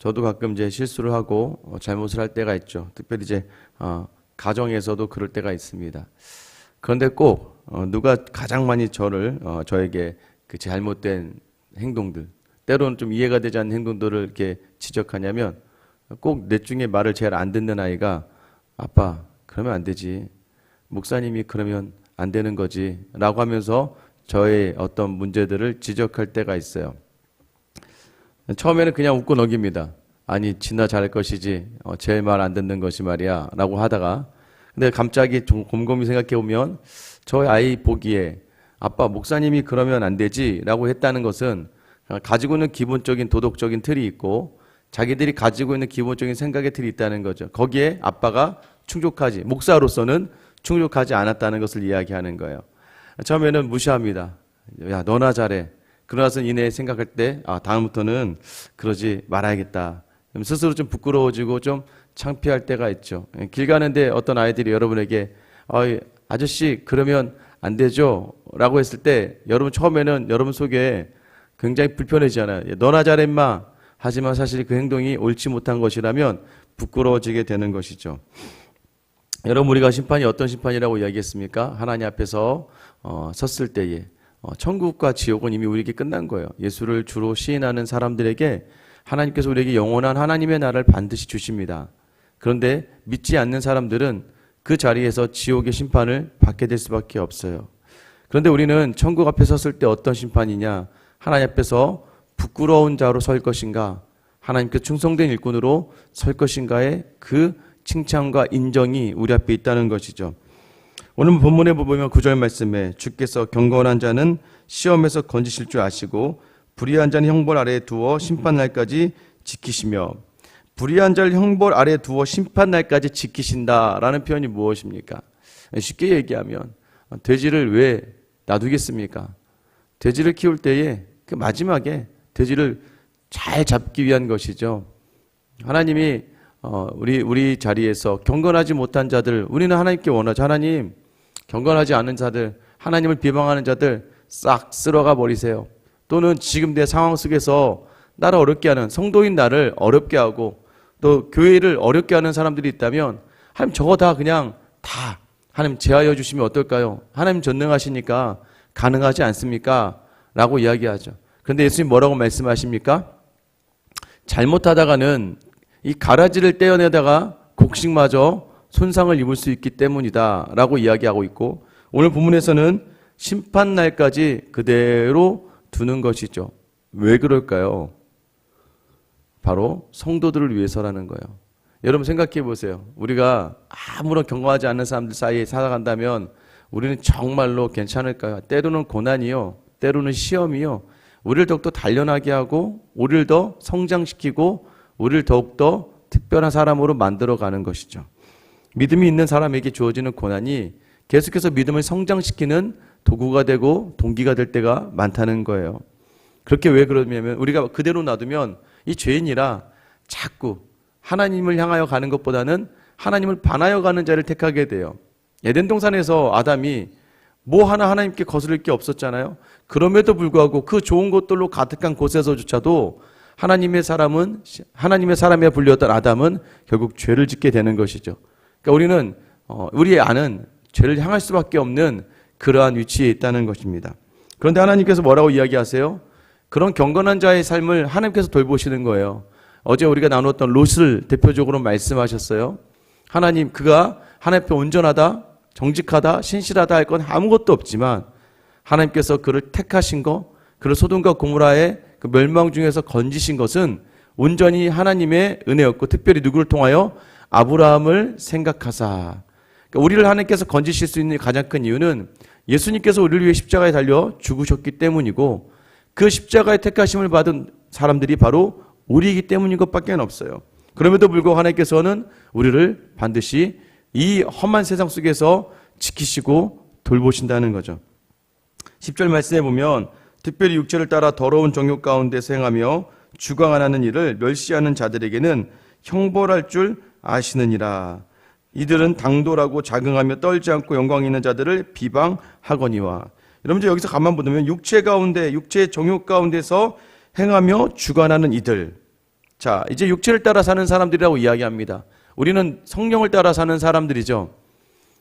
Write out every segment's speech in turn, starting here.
저도 가끔 이제 실수를 하고 잘못을 할 때가 있죠. 특별히 이제 가정에서도 그럴 때가 있습니다. 그런데 꼭 누가 가장 많이 저에게 그 잘못된 행동들, 때로는 좀 이해가 되지 않는 행동들을 이렇게 지적하냐면 꼭 넷 중에 말을 제일 안 듣는 아이가 아빠 그러면 안 되지, 목사님이 그러면 안 되는 거지 라고 하면서 저의 어떤 문제들을 지적할 때가 있어요. 처음에는 그냥 웃고 넘깁니다. 아니 지나 잘할 것이지 제 말 안 듣는 것이 말이야 라고 하다가, 근데 갑자기 좀 곰곰이 생각해 보면 저희 아이 보기에 아빠 목사님이 그러면 안 되지 라고 했다는 것은 가지고 있는 기본적인 도덕적인 틀이 있고 자기들이 가지고 있는 기본적인 생각의 틀이 있다는 거죠. 거기에 아빠가 목사로서는 충족하지 않았다는 것을 이야기하는 거예요. 처음에는 무시합니다. 야 너나 잘해. 그러나서 이내 생각할 때 다음부터는 그러지 말아야겠다. 스스로 좀 부끄러워지고 좀 창피할 때가 있죠. 길 가는데 어떤 아이들이 여러분에게 아저씨 그러면 안 되죠? 라고 했을 때 여러분 처음에는 여러분 속에 굉장히 불편해지잖아요. 너나 잘해 임마. 하지만 사실 그 행동이 옳지 못한 것이라면 부끄러워지게 되는 것이죠. 여러분 우리가 심판이 어떤 심판이라고 이야기했습니까? 하나님 앞에서 섰을 때에 천국과 지옥은 이미 우리에게 끝난 거예요. 예수를 주로 시인하는 사람들에게 하나님께서 우리에게 영원한 하나님의 나라를 반드시 주십니다. 그런데 믿지 않는 사람들은 그 자리에서 지옥의 심판을 받게 될 수밖에 없어요. 그런데 우리는 천국 앞에 섰을 때 어떤 심판이냐? 하나님 앞에서 부끄러운 자로 설 것인가? 하나님께 충성된 일꾼으로 설 것인가의 그 칭찬과 인정이 우리 앞에 있다는 것이죠. 오늘 본문에 보면 9절 말씀에 주께서 경건한 자는 시험에서 건지실 줄 아시고 불의한 자는 형벌 아래에 두어 심판날까지 지키시며, 불의한 자를 형벌 아래에 두어 심판날까지 지키신다라는 표현이 무엇입니까? 쉽게 얘기하면 돼지를 왜 놔두겠습니까? 돼지를 키울 때에 그 마지막에 돼지를 잘 잡기 위한 것이죠. 하나님이 우리 자리에서 경건하지 못한 자들, 우리는 하나님께 원하죠. 하나님, 경건하지 않은 자들, 하나님을 비방하는 자들 싹 쓸어가 버리세요. 또는 지금 내 상황 속에서 나를 어렵게 하는, 성도인 나를 어렵게 하고 또 교회를 어렵게 하는 사람들이 있다면 하나님 저거 다 그냥 다 하나님 제하여 주시면 어떨까요? 하나님 전능하시니까 가능하지 않습니까? 라고 이야기하죠. 그런데 예수님 뭐라고 말씀하십니까? 잘못하다가는 이 가라지를 떼어내다가 곡식마저 손상을 입을 수 있기 때문이다 라고 이야기하고 있고, 오늘 본문에서는 심판날까지 그대로 두는 것이죠. 왜 그럴까요? 바로 성도들을 위해서라는 거예요. 여러분 생각해 보세요. 우리가 아무런 경건하지 않는 사람들 사이에 살아간다면 우리는 정말로 괜찮을까요? 때로는 고난이요, 때로는 시험이요, 우리를 더욱더 단련하게 하고 우리를 더 성장시키고 우리를 더욱더 특별한 사람으로 만들어가는 것이죠. 믿음이 있는 사람에게 주어지는 고난이 계속해서 믿음을 성장시키는 도구가 되고 동기가 될 때가 많다는 거예요. 그렇게 왜 그러냐면 우리가 그대로 놔두면 이 죄인이라 자꾸 하나님을 향하여 가는 것보다는 하나님을 반하여 가는 자를 택하게 돼요. 에덴 동산에서 아담이 뭐 하나 하나님께 거스를 게 없었잖아요. 그럼에도 불구하고 그 좋은 것들로 가득한 곳에서조차도 하나님의 사람에 불렸던 아담은 결국 죄를 짓게 되는 것이죠. 그러니까 우리는 우리의 안은 죄를 향할 수밖에 없는 그러한 위치에 있다는 것입니다. 그런데 하나님께서 뭐라고 이야기하세요? 그런 경건한 자의 삶을 하나님께서 돌보시는 거예요. 어제 우리가 나눴던 롯을 대표적으로 말씀하셨어요. 하나님, 그가 하나님 앞에 온전하다, 정직하다, 신실하다 할 건 아무것도 없지만 하나님께서 그를 택하신 거, 그를 소돔과 고모라의 그 멸망 중에서 건지신 것은 온전히 하나님의 은혜였고, 특별히 누구를 통하여? 아브라함을 생각하사. 그러니까 우리를 하나님께서 건지실 수 있는 가장 큰 이유는 예수님께서 우리를 위해 십자가에 달려 죽으셨기 때문이고, 그 십자가의 택하심을 받은 사람들이 바로 우리이기 때문인 것밖에 없어요. 그럼에도 불구하고 하나님께서는 우리를 반드시 이 험한 세상 속에서 지키시고 돌보신다는 거죠. 10절 말씀에 보면 특별히 육체를 따라 더러운 정욕 가운데서 행하며 주광하는 일을 멸시하는 자들에게는 형벌할 줄 아시느니라. 이들은 당돌하고 자긍하며 떨지 않고 영광 있는 자들을 비방하거니와. 여러분 여기서 가만 보면 육체의 정욕 가운데서 행하며 주관하는 이들, 자, 이제 육체를 따라 사는 사람들이라고 이야기합니다. 우리는 성령을 따라 사는 사람들이죠.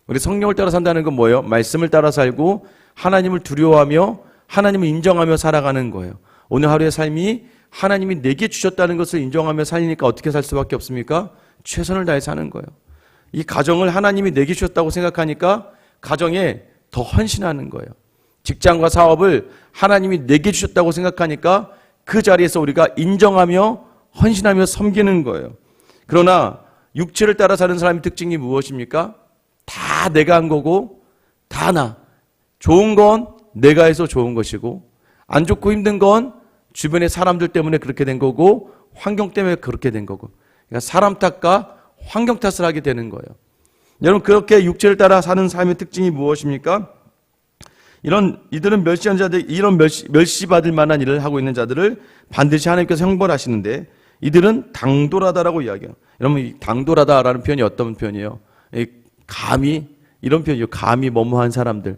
우리 성령을 따라 산다는 건 뭐예요? 말씀을 따라 살고 하나님을 두려워하며 하나님을 인정하며 살아가는 거예요. 오늘 하루의 삶이 하나님이 내게 주셨다는 것을 인정하며 살리니까 어떻게 살 수밖에 없습니까? 최선을 다해 사는 거예요. 이 가정을 하나님이 내게 주셨다고 생각하니까 가정에 더 헌신하는 거예요. 직장과 사업을 하나님이 내게 주셨다고 생각하니까 그 자리에서 우리가 인정하며 헌신하며 섬기는 거예요. 그러나 육체를 따라 사는 사람의 특징이 무엇입니까? 다 내가 한 거고 다 나. 좋은 건 내가 해서 좋은 것이고 안 좋고 힘든 건 주변의 사람들 때문에 그렇게 된 거고 환경 때문에 그렇게 된 거고, 그러니까 사람 탓과 환경 탓을 하게 되는 거예요. 여러분, 그렇게 육체를 따라 사는 삶의 특징이 무엇입니까? 이들은 멸시한 자들, 이런 멸시받을 만한 일을 하고 있는 자들을 반드시 하나님께서 형벌하시는데, 이들은 당돌하다라고 이야기해요. 여러분, 이 당돌하다라는 표현이 어떤 표현이에요? 감히, 이런 표현이에요. 감히 뭐뭐한 사람들.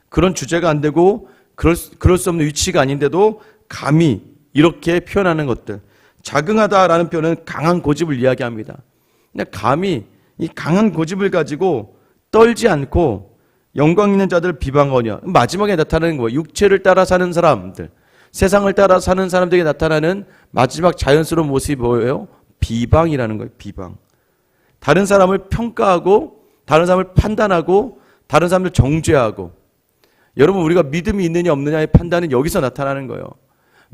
그런 주제가 안 되고 그럴 수 없는 위치가 아닌데도 감히 이렇게 표현하는 것들. 자긍하다라는 표현은 강한 고집을 이야기합니다. 그냥 감히 이 강한 고집을 가지고 떨지 않고 영광 있는 자들을 비방하냐. 마지막에 나타나는 거예요. 육체를 따라 사는 사람들, 세상을 따라 사는 사람들에게 나타나는 마지막 자연스러운 모습이 뭐예요? 비방이라는 거예요. 비방. 다른 사람을 평가하고 다른 사람을 판단하고 다른 사람을 정죄하고. 여러분, 우리가 믿음이 있느냐 없느냐의 판단은 여기서 나타나는 거예요.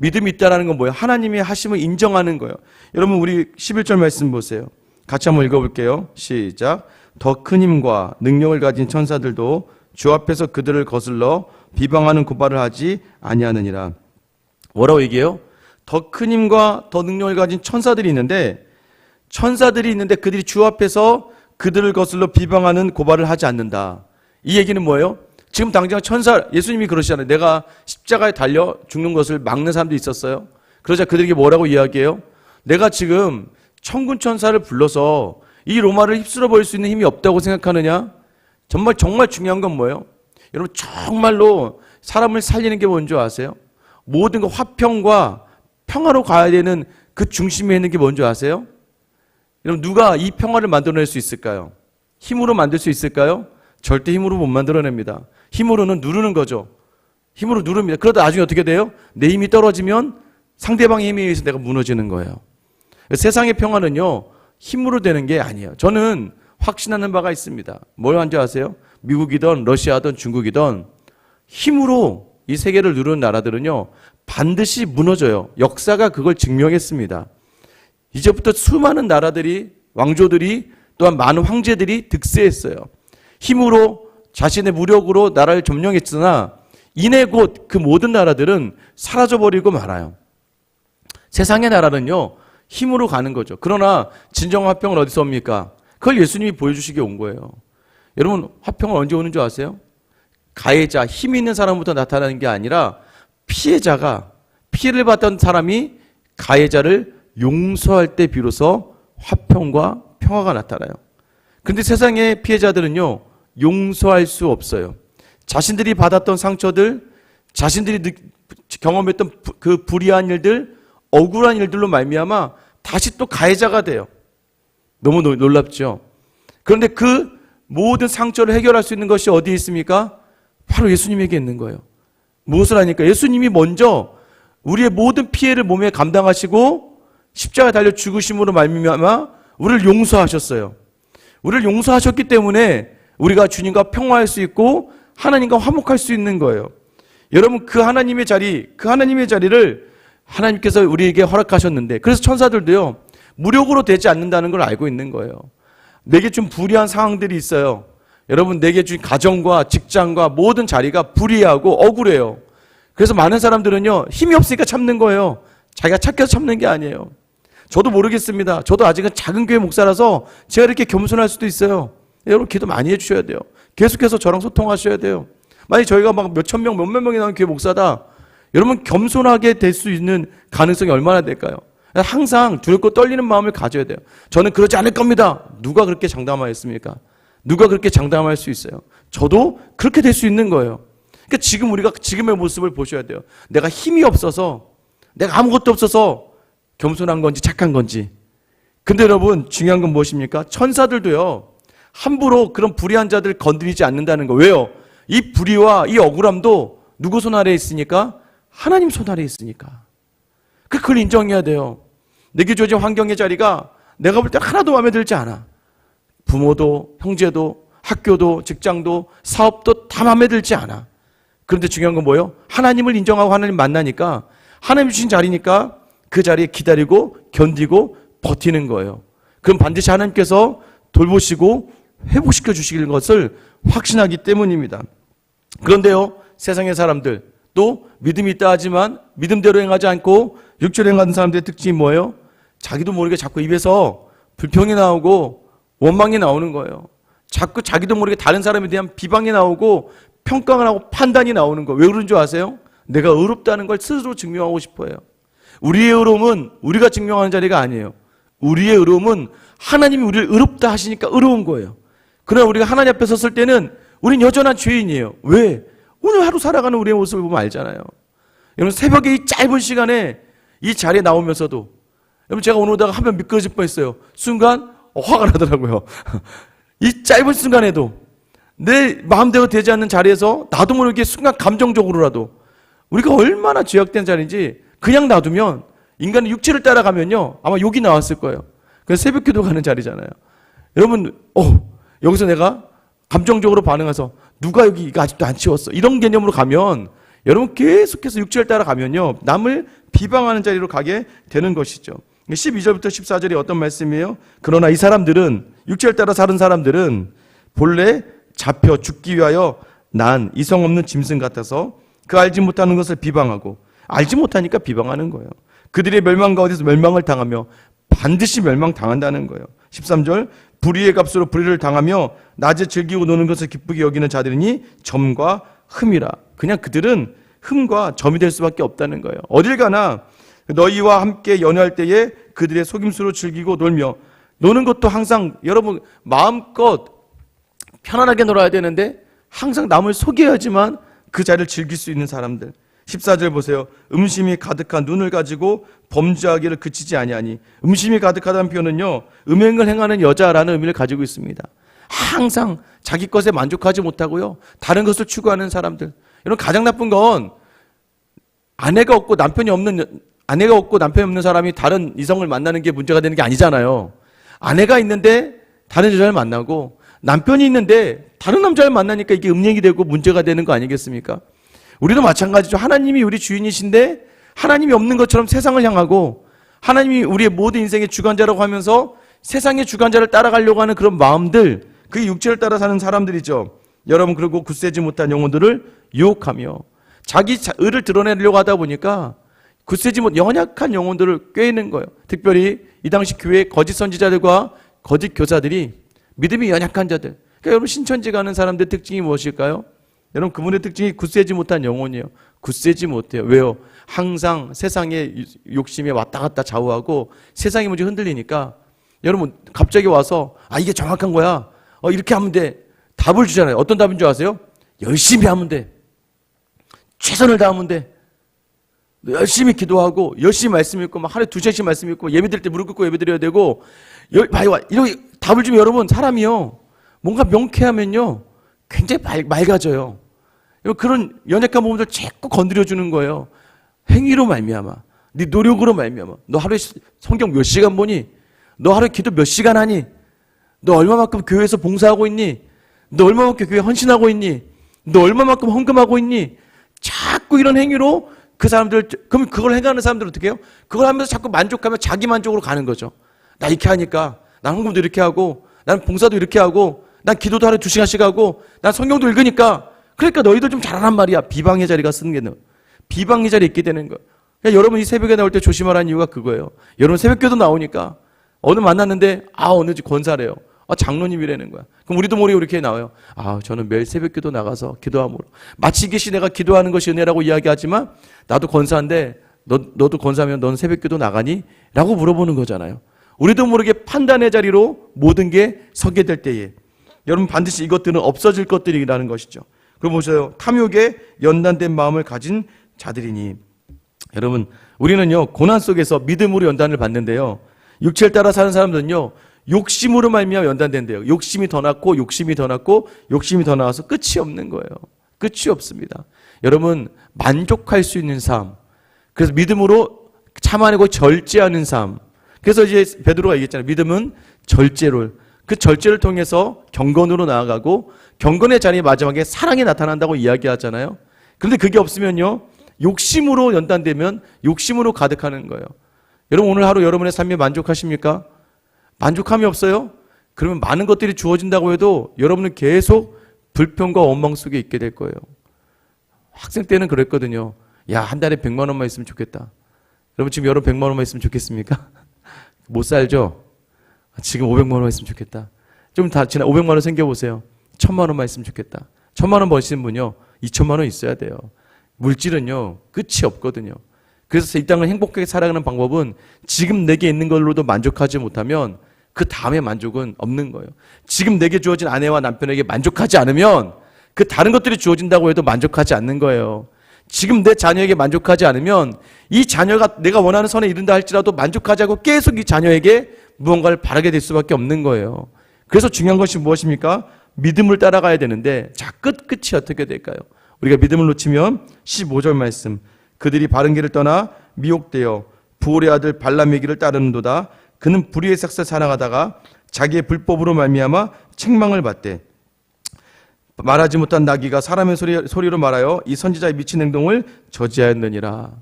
믿음이 있다는 건 뭐예요? 하나님의 하심을 인정하는 거예요. 여러분, 우리 11절 말씀 보세요. 같이 한번 읽어볼게요. 시작. 더 큰 힘과 능력을 가진 천사들도 주 앞에서 그들을 거슬러 비방하는 고발을 하지 아니하느니라. 뭐라고 얘기해요? 더 큰 힘과 더 능력을 가진 천사들이 있는데 그들이 주 앞에서 그들을 거슬러 비방하는 고발을 하지 않는다. 이 얘기는 뭐예요? 지금 당장 예수님이 그러시잖아요. 내가 십자가에 달려 죽는 것을 막는 사람도 있었어요. 그러자 그들에게 뭐라고 이야기해요? 내가 지금 천군 천사를 불러서 이 로마를 휩쓸어 버릴 수 있는 힘이 없다고 생각하느냐? 정말 중요한 건 뭐예요? 여러분, 정말로 사람을 살리는 게 뭔지 아세요? 모든 그 화평과 평화로 가야 되는 그 중심에 있는 게 뭔지 아세요? 여러분, 누가 이 평화를 만들어낼 수 있을까요? 힘으로 만들 수 있을까요? 절대 힘으로 못 만들어냅니다. 힘으로는 누르는 거죠. 힘으로 누릅니다. 그러다 나중에 어떻게 돼요? 내 힘이 떨어지면 상대방의 힘에 의해서 내가 무너지는 거예요. 세상의 평화는요, 힘으로 되는 게 아니에요. 저는 확신하는 바가 있습니다. 뭘 한지 아세요? 미국이든 러시아든 중국이든 힘으로 이 세계를 누르는 나라들은요, 반드시 무너져요. 역사가 그걸 증명했습니다. 이제부터 수많은 나라들이, 왕조들이, 또한 많은 황제들이 득세했어요. 힘으로, 자신의 무력으로 나라를 점령했으나 이내 곧 그 모든 나라들은 사라져버리고 말아요. 세상의 나라는요, 힘으로 가는 거죠. 그러나 진정 화평은 어디서 옵니까? 그걸 예수님이 보여주시게 온 거예요. 여러분, 화평은 언제 오는 줄 아세요? 가해자, 힘 있는 사람부터 나타나는 게 아니라 피해자가, 피해를 받던 사람이 가해자를 용서할 때 비로소 화평과 평화가 나타나요. 그런데 세상의 피해자들은요, 용서할 수 없어요. 자신들이 받았던 상처들, 자신들이 경험했던 그 불의한 일들, 억울한 일들로 말미암아 다시 또 가해자가 돼요. 너무 놀랍죠? 그런데 그 모든 상처를 해결할 수 있는 것이 어디에 있습니까? 바로 예수님에게 있는 거예요. 무엇을 하니까? 예수님이 먼저 우리의 모든 피해를 몸에 감당하시고 십자가에 달려 죽으심으로 말미암아 우리를 용서하셨어요. 우리를 용서하셨기 때문에 우리가 주님과 평화할 수 있고 하나님과 화목할 수 있는 거예요. 여러분, 그 하나님의 자리를 하나님께서 우리에게 허락하셨는데, 그래서 천사들도요, 무력으로 되지 않는다는 걸 알고 있는 거예요. 내게 좀 불리한 상황들이 있어요. 여러분, 내게 준 가정과 직장과 모든 자리가 불리하고 억울해요. 그래서 많은 사람들은요, 힘이 없으니까 참는 거예요. 자기가 착해서 참는 게 아니에요. 저도 모르겠습니다. 저도 아직은 작은 교회 목사라서 제가 이렇게 겸손할 수도 있어요. 여러분, 기도 많이 해주셔야 돼요. 계속해서 저랑 소통하셔야 돼요. 만약 저희가 막 몇천 명, 몇몇 명이 나온 교회 목사다. 여러분, 겸손하게 될 수 있는 가능성이 얼마나 될까요? 항상 두렵고 떨리는 마음을 가져야 돼요. 저는 그러지 않을 겁니다. 누가 그렇게 장담하였습니까? 누가 그렇게 장담할 수 있어요? 저도 그렇게 될 수 있는 거예요. 그러니까 지금 우리가 지금의 모습을 보셔야 돼요. 내가 힘이 없어서, 내가 아무것도 없어서 겸손한 건지 착한 건지. 근데 여러분 중요한 건 무엇입니까? 천사들도요 함부로 그런 불의한 자들 건드리지 않는다는 거. 왜요? 이 불의와 이 억울함도 누구 손 아래에 있으니까? 하나님 손 아래에 있으니까. 그걸 인정해야 돼요. 내게 주어진 환경의 자리가 내가 볼 때 하나도 마음에 들지 않아. 부모도 형제도 학교도 직장도 사업도 다 마음에 들지 않아. 그런데 중요한 건 뭐예요? 하나님을 인정하고 하나님 만나니까 하나님 주신 자리니까 그 자리에 기다리고 견디고 버티는 거예요. 그럼 반드시 하나님께서 돌보시고 회복시켜 주시길 것을 확신하기 때문입니다. 그런데요, 세상의 사람들 또 믿음이 있다 하지만 믿음대로 행하지 않고 육체로 행하는 사람들의 특징이 뭐예요? 자기도 모르게 자꾸 입에서 불평이 나오고 원망이 나오는 거예요. 자꾸 자기도 모르게 다른 사람에 대한 비방이 나오고 평가가 나오고 판단이 나오는 거예요. 왜 그런 줄 아세요? 내가 의롭다는 걸 스스로 증명하고 싶어요. 우리의 의로움은 우리가 증명하는 자리가 아니에요. 우리의 의로움은 하나님이 우리를 의롭다 하시니까 의로운 거예요. 그러나 우리가 하나님 앞에 섰을 때는 우린 여전한 죄인이에요. 왜? 오늘 하루 살아가는 우리의 모습을 보면 알잖아요. 여러분 새벽에 이 짧은 시간에 이 자리에 나오면서도 여러분 제가 오늘 오다가 한 번 미끄러질 뻔했어요. 순간 화가 나더라고요. 이 짧은 순간에도 내 마음대로 되지 않는 자리에서 나도 모르게 순간 감정적으로라도 우리가 얼마나 죄악된 자리인지 그냥 놔두면 인간의 육체를 따라가면요 아마 욕이 나왔을 거예요. 그래서 새벽 기도 가는 자리잖아요. 여러분 여기서 내가 감정적으로 반응해서 누가 여기 이거 아직도 안 치웠어 이런 개념으로 가면 여러분 계속해서 육체를 따라가면요 남을 비방하는 자리로 가게 되는 것이죠. 12절부터 14절이 어떤 말씀이에요? 그러나 이 사람들은 육체를 따라 사는 사람들은 본래 잡혀 죽기 위하여 난 이성 없는 짐승 같아서 그 알지 못하는 것을 비방하고 알지 못하니까 비방하는 거예요. 그들의 멸망 가운데서 멸망을 당하며 반드시 멸망당한다는 거예요. 13절 불의의 값으로 불의를 당하며 낮에 즐기고 노는 것을 기쁘게 여기는 자들이니 점과 흠이라. 그냥 그들은 흠과 점이 될 수밖에 없다는 거예요. 어딜 가나 너희와 함께 연애할 때에 그들의 속임수로 즐기고 놀며 노는 것도 항상 여러분 마음껏 편안하게 놀아야 되는데 항상 남을 속여야지만 그 자리를 즐길 수 있는 사람들. 14절 보세요. 음심이 가득한 눈을 가지고 범죄하기를 그치지 아니하니. 음심이 가득하다는 표현은요 음행을 행하는 여자라는 의미를 가지고 있습니다. 항상 자기 것에 만족하지 못하고요 다른 것을 추구하는 사람들. 여러분 가장 나쁜 건 아내가 없고 남편이 없는 사람이 다른 이성을 만나는 게 문제가 되는 게 아니잖아요. 아내가 있는데 다른 여자를 만나고 남편이 있는데 다른 남자를 만나니까 이게 음행이 되고 문제가 되는 거 아니겠습니까? 우리도 마찬가지죠. 하나님이 우리 주인이신데 하나님이 없는 것처럼 세상을 향하고 하나님이 우리의 모든 인생의 주관자라고 하면서 세상의 주관자를 따라가려고 하는 그런 마음들, 그게 육체를 따라 사는 사람들이죠. 여러분 그리고 굳세지 못한 영혼들을 유혹하며 자기 의를 드러내려고 하다 보니까 굳세지 못 연약한 영혼들을 꿰는 거예요. 특별히 이 당시 교회의 거짓 선지자들과 거짓 교사들이 믿음이 연약한 자들. 그러니까 여러분 신천지 가는 사람들의 특징이 무엇일까요? 여러분 그분의 특징이 굳세지 못한 영혼이에요. 굳세지 못해요. 왜요? 항상 세상의 욕심에 왔다 갔다 좌우하고 세상이 먼저 흔들리니까 여러분 갑자기 와서 이게 정확한 거야. 이렇게 하면 돼. 답을 주잖아요. 어떤 답인 줄 아세요? 열심히 하면 돼. 최선을 다하면 돼. 열심히 기도하고 열심히 말씀 읽고 막 하루에 2시간씩 말씀 읽고 예배 드릴 때 무릎 꿇고 예배 드려야 되고 이렇게 답을 주면 여러분 사람이요 뭔가 명쾌하면요 굉장히 맑아져요. 그런 연약한 부분들 자꾸 건드려주는 거예요. 행위로 말미암아 네 노력으로 말미암아 너 하루에 성경 몇 시간 보니? 너 하루에 기도 몇 시간 하니? 너 얼마만큼 교회에서 봉사하고 있니? 너 얼마만큼 교회 헌신하고 있니? 너 얼마만큼 헌금하고 있니? 자꾸 이런 행위로 그 사람들, 그럼 그걸 행하는 사람들은 어떻게 해요? 그걸 하면서 자꾸 만족하면 자기 만족으로 가는 거죠. 나 이렇게 하니까, 난 헌금도 이렇게 하고, 난 봉사도 이렇게 하고, 난 기도도 하루에 2시간씩 하고, 난 성경도 읽으니까, 그러니까 너희들 좀 잘하란 말이야. 비방의 자리가 쓰는 게 비방의 자리에 있게 되는 거예요. 그러니까 여러분 이 새벽에 나올 때 조심하라는 이유가 그거예요. 여러분 새벽기도 나오니까, 어느 만났는데, 어느 집 권사래요. 장로님이라는 거야. 그럼 우리도 모르게 이렇게 나와요. 저는 매일 새벽기도 나가서 기도함으로. 마치 이것이 내가 기도하는 것이 은혜라고 이야기하지만 나도 권사인데 너도 권사면 넌 새벽기도 나가니? 라고 물어보는 거잖아요. 우리도 모르게 판단의 자리로 모든 게 서게 될 때에 여러분 반드시 이것들은 없어질 것들이라는 것이죠. 그럼 보세요. 탐욕에 연단된 마음을 가진 자들이니. 여러분 우리는요, 고난 속에서 믿음으로 연단을 받는데요, 육체를 따라 사는 사람들은요, 욕심으로 말미암아 연단된대요. 욕심이 더 낳고 욕심이 더 낳고 욕심이 더 나와서 끝이 없는 거예요. 끝이 없습니다. 여러분, 만족할 수 있는 삶, 그래서 믿음으로 참아내고 절제하는 삶. 그래서 이제 베드로가 얘기했잖아요. 믿음은 절제를, 그 절제를 통해서 경건으로 나아가고 경건의 자리에 마지막에 사랑이 나타난다고 이야기하잖아요. 그런데 그게 없으면요, 욕심으로 연단되면 욕심으로 가득하는 거예요. 여러분, 오늘 하루 여러분의 삶에 만족하십니까? 만족함이 없어요? 그러면 많은 것들이 주어진다고 해도 여러분은 계속 불평과 원망 속에 있게 될 거예요. 학생 때는 그랬거든요. 야, 한 달에 100만 원만 있으면 좋겠다. 여러분, 지금 여러분 100만 원만 있으면 좋겠습니까? 못 살죠? 지금 500만 원만 있으면 좋겠다. 좀 다 지나 500만 원 생겨보세요. 1000만 원만 있으면 좋겠다. 1000만 원 버시는 분요, 2000만 원 있어야 돼요. 물질은요, 끝이 없거든요. 그래서 이 땅을 행복하게 살아가는 방법은 지금 내게 있는 걸로도 만족하지 못하면 그 다음에 만족은 없는 거예요. 지금 내게 주어진 아내와 남편에게 만족하지 않으면 그 다른 것들이 주어진다고 해도 만족하지 않는 거예요. 지금 내 자녀에게 만족하지 않으면 이 자녀가 내가 원하는 선에 이른다 할지라도 만족하지 않고 계속 이 자녀에게 무언가를 바라게 될 수밖에 없는 거예요. 그래서 중요한 것이 무엇입니까? 믿음을 따라가야 되는데, 자, 끝이 어떻게 될까요? 우리가 믿음을 놓치면 15절 말씀, 그들이 바른 길을 떠나 미혹되어 부올의 아들 발람의 길을 따르는도다. 그는 불의의 삭슬 살아가다가 자기의 불법으로 말미암아 책망을 받되 말하지 못한 나귀가 사람의 소리로 말하여 이 선지자의 미친 행동을 저지하였느니라.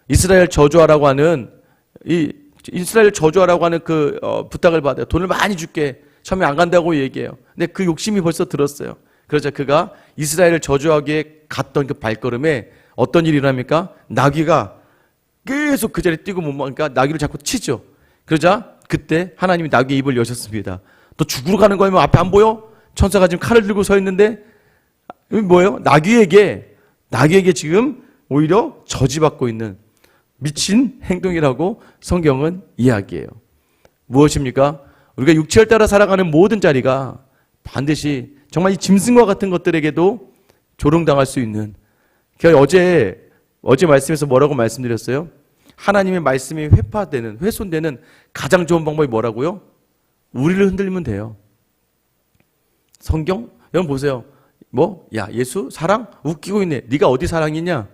이스라엘 저주하라고 하는 그 부탁을 받아요. 돈을 많이 줄게. 처음에 안 간다고 얘기해요. 근데 그 욕심이 벌써 들었어요. 그러자 그가 이스라엘을 저주하기에 갔던 그 발걸음에 어떤 일이 일어납니까? 나귀가 계속 그 자리에 뛰고 못 막으니까 나귀를 자꾸 치죠. 그러자 그때 하나님이 나귀의 입을 여셨습니다. 너 죽으러 가는 거면 앞에 안 보여? 천사가 지금 칼을 들고 서 있는데, 이게 뭐예요? 나귀에게 지금 오히려 저지받고 있는 미친 행동이라고 성경은 이야기해요. 무엇입니까? 우리가 육체를 따라 살아가는 모든 자리가 반드시 정말 이 짐승과 같은 것들에게도 조롱당할 수 있는, 어제 말씀에서 뭐라고 말씀드렸어요? 하나님의 말씀이 훼손되는 가장 좋은 방법이 뭐라고요? 우리를 흔들면 돼요. 성경? 여러분 보세요. 야, 예수? 사랑? 웃기고 있네. 네가 어디 사랑이냐?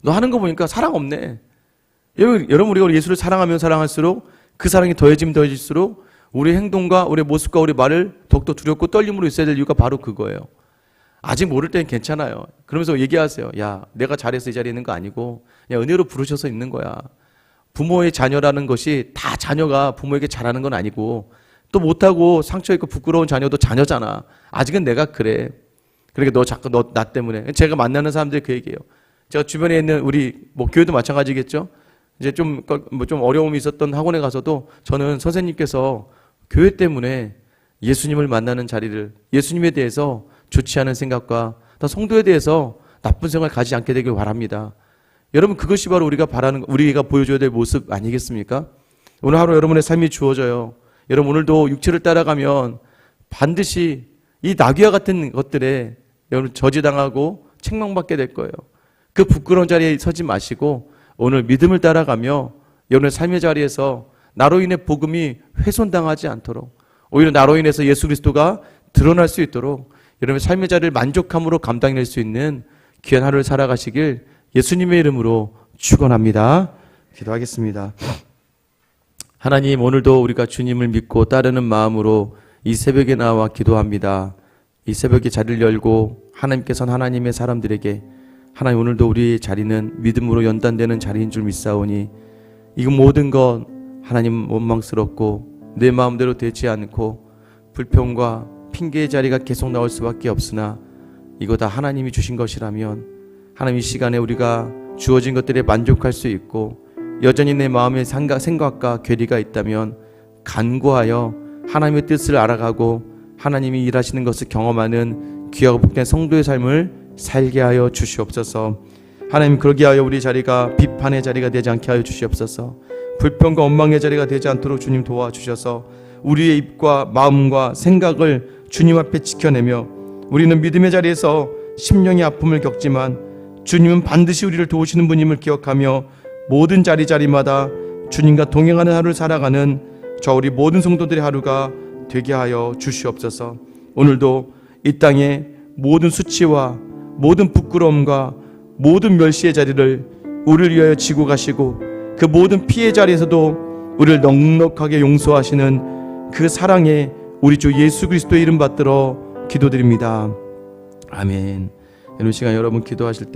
너 하는 거 보니까 사랑 없네. 여러분, 우리가 예수를 사랑하면 사랑할수록 그 사랑이 더해지면 더해질수록 우리 행동과 우리 모습과 우리 말을 더욱더 두렵고 떨림으로 있어야 될 이유가 바로 그거예요. 아직 모를 때는 괜찮아요. 그러면서 얘기하세요. 야, 내가 잘해서 이 자리에 있는 거 아니고 그냥 은혜로 부르셔서 있는 거야. 부모의 자녀라는 것이 다 자녀가 부모에게 잘하는 건 아니고, 또 못하고 상처있고 부끄러운 자녀도 자녀잖아. 아직은 내가 그래. 그러니까 너 자꾸 나 때문에. 제가 만나는 사람들이 그 얘기예요. 제가 주변에 있는 우리 교회도 마찬가지겠죠. 이제 좀 어려움이 있었던 학원에 가서도 저는 선생님께서 교회 때문에 예수님을 만나는 자리를, 예수님에 대해서 좋지 않은 생각과 또 성도에 대해서 나쁜 생각을 가지지 않게 되길 바랍니다. 여러분, 그것이 바로 우리가 보여줘야 될 모습 아니겠습니까? 오늘 하루 여러분의 삶이 주어져요. 여러분, 오늘도 육체를 따라가면 반드시 이 나귀와 같은 것들에 여러분 저지당하고 책망받게 될 거예요. 그 부끄러운 자리에 서지 마시고 오늘 믿음을 따라가며 여러분의 삶의 자리에서 나로 인해 복음이 훼손당하지 않도록, 오히려 나로 인해서 예수 그리스도가 드러날 수 있도록 여러분의 삶의 자리를 만족함으로 감당할 수 있는 귀한 하루를 살아가시길 예수님의 이름으로 축원합니다. 기도하겠습니다. 하나님, 오늘도 우리가 주님을 믿고 따르는 마음으로 이 새벽에 나와 기도합니다. 이 새벽에 자리를 열고 하나님께서는 하나님의 사람들에게, 하나님, 오늘도 우리의 자리는 믿음으로 연단되는 자리인 줄 믿사오니 이 모든 것 하나님 원망스럽고 내 마음대로 되지 않고 불평과 핑계의 자리가 계속 나올 수밖에 없으나 이거 다 하나님이 주신 것이라면 하나님, 이 시간에 우리가 주어진 것들에 만족할 수 있고 여전히 내 마음의 생각과 괴리가 있다면 간구하여 하나님의 뜻을 알아가고 하나님이 일하시는 것을 경험하는 귀하고 복된 성도의 삶을 살게 하여 주시옵소서. 하나님, 그러게 하여 우리 자리가 비판의 자리가 되지 않게 하여 주시옵소서. 불평과 원망의 자리가 되지 않도록 주님 도와주셔서 우리의 입과 마음과 생각을 주님 앞에 지켜내며 우리는 믿음의 자리에서 심령의 아픔을 겪지만 주님은 반드시 우리를 도우시는 분임을 기억하며 모든 자리자리마다 주님과 동행하는 하루를 살아가는 저 우리 모든 성도들의 하루가 되게 하여 주시옵소서. 오늘도 이 땅에 모든 수치와 모든 부끄러움과 모든 멸시의 자리를 우리를 위하여 지고 가시고 그 모든 피해 자리에서도 우리를 넉넉하게 용서하시는 그 사랑에 우리 주 예수 그리스도의 이름 받들어 기도드립니다. 아멘. 이런 시간 여러분 기도하실 때